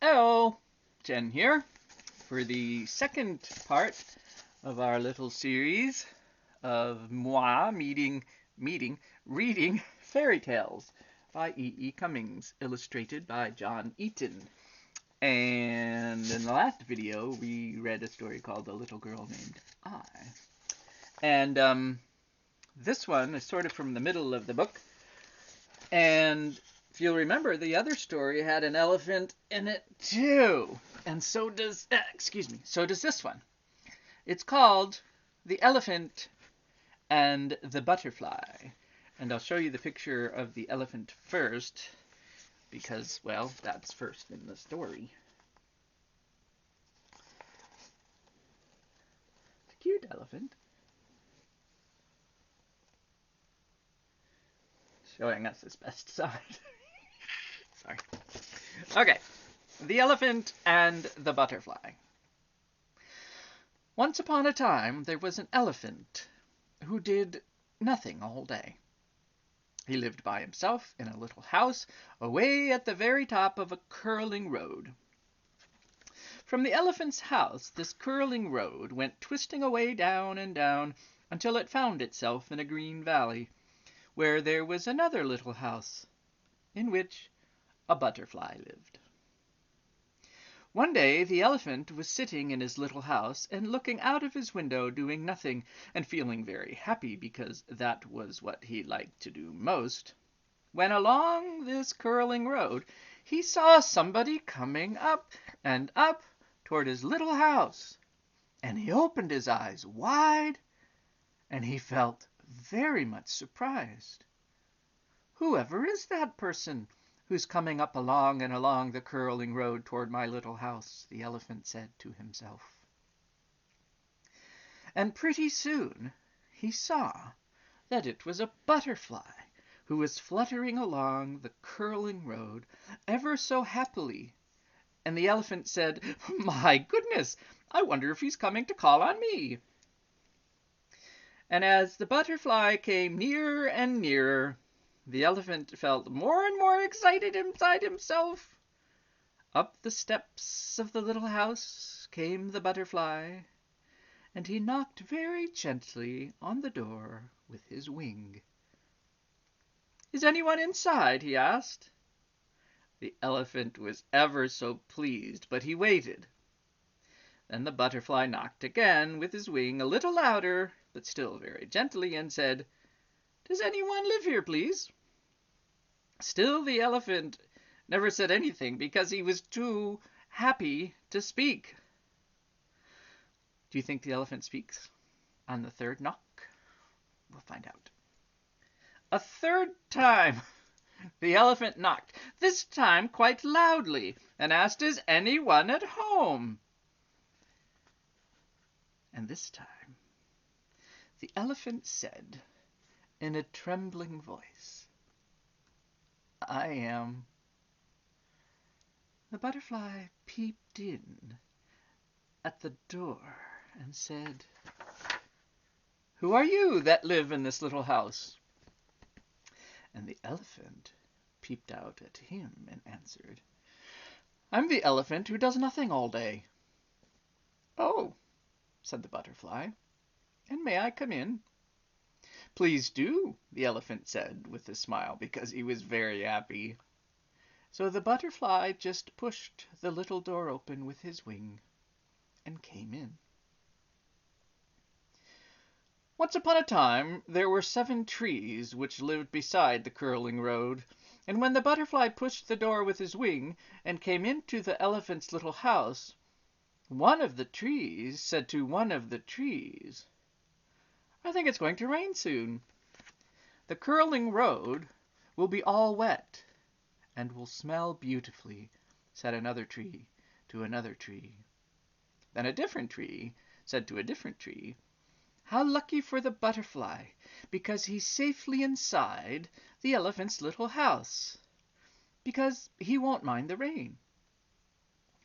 Hello, Jen here for the second part of our little series of moi reading fairy tales by e.e.cummings, illustrated by John Eaton. And in the last video, we read a story called The Little Girl Named I. And this one is sort of from the middle of the book. And if you'll remember, the other story had an elephant in it too. And so does this one. It's called The Elephant and the Butterfly. And I'll show you the picture of the elephant first, because, well, that's first in the story. It's a cute elephant. Showing us his best side. Sorry. Okay. The Elephant and the Butterfly. Once upon a time, there was an elephant who did nothing all day. He lived by himself in a little house away at the very top of a curling road. From the elephant's house, this curling road went twisting away down and down until it found itself in a green valley, where there was another little house, in which a butterfly lived. One day the elephant was sitting in his little house and looking out of his window doing nothing and feeling very happy because that was what he liked to do most, when along this curling road he saw somebody coming up and up toward his little house, and he opened his eyes wide and he felt very much surprised. "Whoever is that person who's coming up along and along the curling road toward my little house?" the elephant said to himself. And pretty soon he saw that it was a butterfly who was fluttering along the curling road ever so happily. And the elephant said, "My goodness, I wonder if he's coming to call on me." And as the butterfly came nearer and nearer, the elephant felt more and more excited inside himself. Up the steps of the little house came the butterfly, and he knocked very gently on the door with his wing. "Is anyone inside?" he asked. The elephant was ever so pleased, but he waited. Then the butterfly knocked again with his wing, a little louder, but still very gently, and said, "Does anyone live here, please?" Still the elephant never said anything because he was too happy to speak. Do you think the elephant speaks on the third knock? We'll find out. A third time the elephant knocked, this time quite loudly, and asked, "Is anyone at home?" And this time the elephant said in a trembling voice, "I am." The butterfly peeped in at the door and said, "Who are you that live in this little house?" And the elephant peeped out at him and answered, "I'm the elephant who does nothing all day." "Oh," said the butterfly, "and may I come in?" "Please do," the elephant said with a smile, because he was very happy. So the butterfly just pushed the little door open with his wing and came in. Once upon a time there were 7 trees which lived beside the curling road, and when the butterfly pushed the door with his wing and came into the elephant's little house, one of the trees said to one of the trees, "I think it's going to rain soon. The curling road will be all wet and will smell beautifully," said another tree to another tree. Then a different tree said to a different tree, "How lucky for the butterfly, because he's safely inside the elephant's little house, because he won't mind the rain."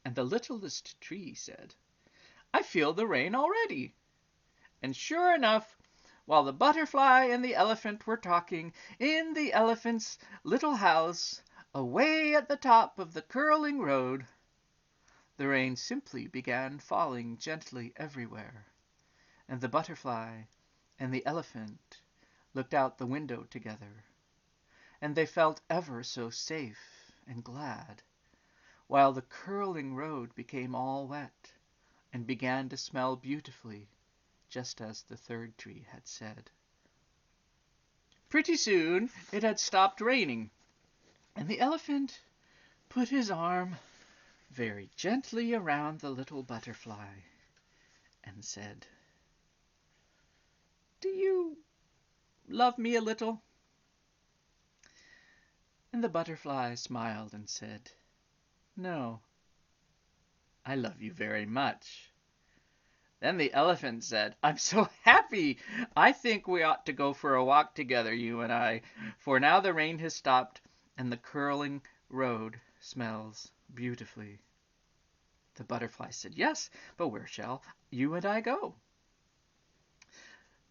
And the littlest tree said, "I feel the rain already." And sure enough, while the butterfly and the elephant were talking in the elephant's little house, away at the top of the curling road, The rain simply began falling gently everywhere, and the butterfly and the elephant looked out the window together, and they felt ever so safe and glad, while the curling road became all wet and began to smell beautifully, just as the third tree had said. Pretty soon it had stopped raining, and the elephant put his arm very gently around the little butterfly and said, "Do you love me a little?" And the butterfly smiled and said, "No, I love you very much." Then the elephant said, "I'm so happy! I think we ought to go for a walk together, you and I, for now the rain has stopped and the curling road smells beautifully." The butterfly said, "Yes, but where shall you and I go?"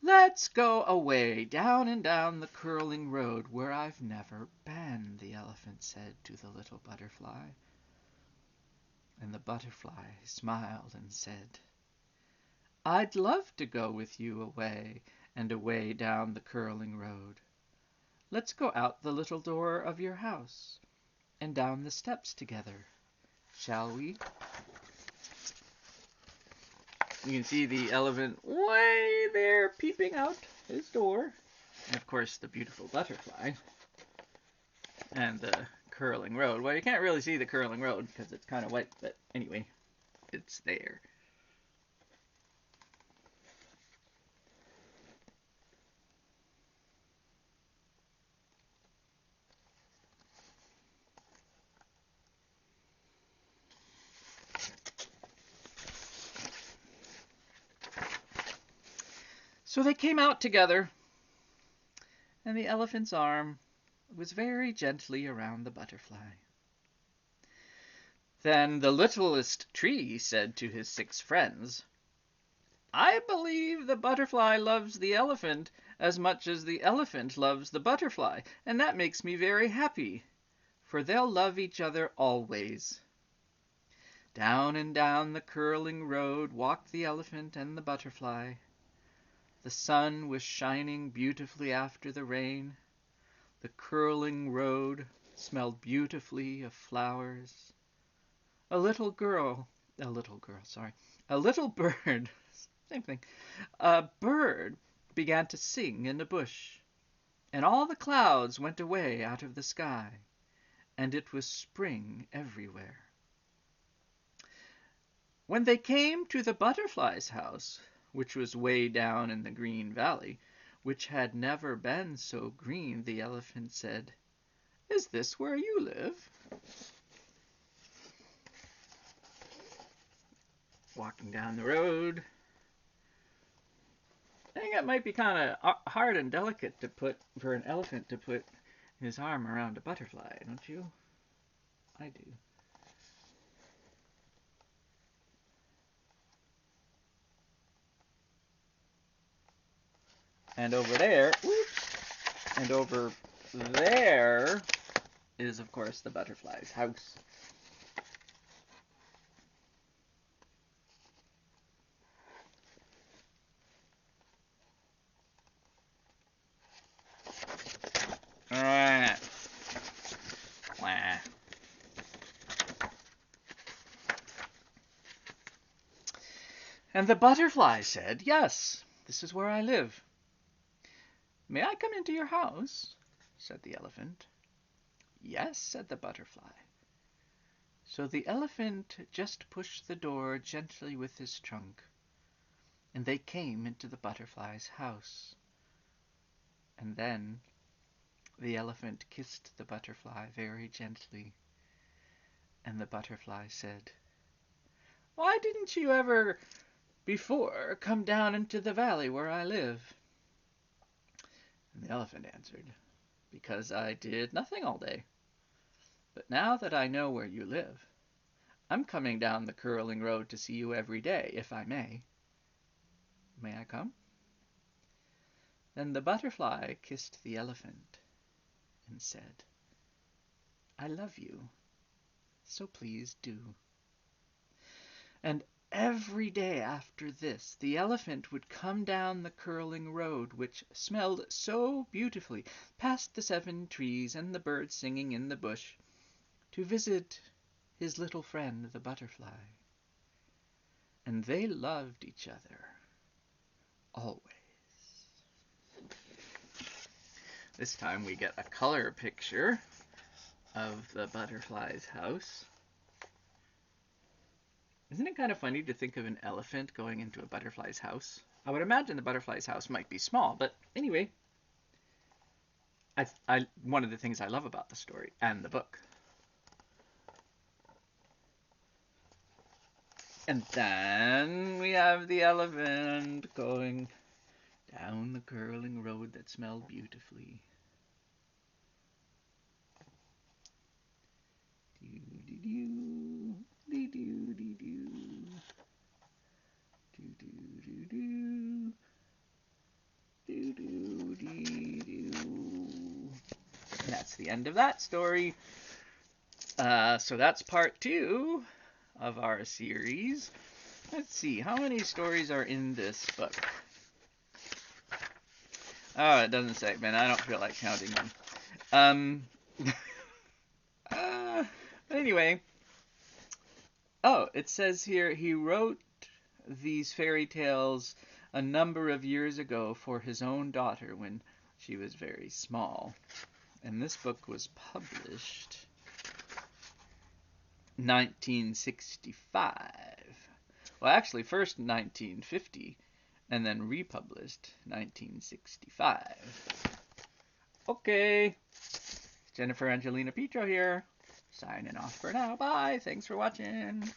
"Let's go away, down and down the curling road where I've never been," the elephant said to the little butterfly. And the butterfly smiled and said, "I'd love to go with you away and away down the curling road. Let's go out the little door of your house and down the steps together, shall we?" You can see the elephant way there peeping out his door. And of course the beautiful butterfly and the curling road. Well, you can't really see the curling road because it's kind of wet, but anyway, it's there. So they came out together, and the elephant's arm was very gently around the butterfly. Then the littlest tree said to his 6 friends, "I believe the butterfly loves the elephant as much as the elephant loves the butterfly, and that makes me very happy, for they'll love each other always." Down and down the curling road walked the elephant and the butterfly. The sun was shining beautifully after the rain. The curling road smelled beautifully of flowers. A little bird, same thing, a bird began to sing in the bush, and all the clouds went away out of the sky, and it was spring everywhere. When they came to the butterfly's house, which was way down in the green valley, which had never been so green, the elephant said, "Is this where you live?" Walking down the road. I think it might be kind of hard and delicate to for an elephant to put his arm around a butterfly, don't you? I do. And over there, and over there is, of course, the butterfly's house. And the butterfly said, "Yes, this is where I live." "May I come into your house?" said the elephant. "Yes," said the butterfly. So the elephant just pushed the door gently with his trunk, and they came into the butterfly's house. And then the elephant kissed the butterfly very gently, and the butterfly said, "Why didn't you ever before come down into the valley where I live?" And the elephant answered, "Because I did nothing all day. But now that I know where you live, I'm coming down the curling road to see you every day, if I may. May I come?" Then the butterfly kissed the elephant and said, "I love you, so please do." And every day after this, the elephant would come down the curling road, which smelled so beautifully, past the 7 trees and the birds singing in the bush, to visit his little friend, the butterfly. And they loved each other, always. This time we get a color picture of the butterfly's house. Isn't it kind of funny to think of an elephant going into a butterfly's house? I would imagine the butterfly's house might be small, but anyway, one of the things I love about the story and the book. And then we have the elephant going down the curling road that smelled beautifully. And that's the end of that story. So that's part 2 of our series. Let's see, how many stories are in this book? Oh, it doesn't say, man. I don't feel like counting them. Anyway. Oh, it says here he wrote these fairy tales a number of years ago for his own daughter when she was very small. And this book was published 1965. Well, actually, first 1950, and then republished 1965. Okay. Jennifer Angelina Petro here. Signing off for now. Bye. Thanks for watching.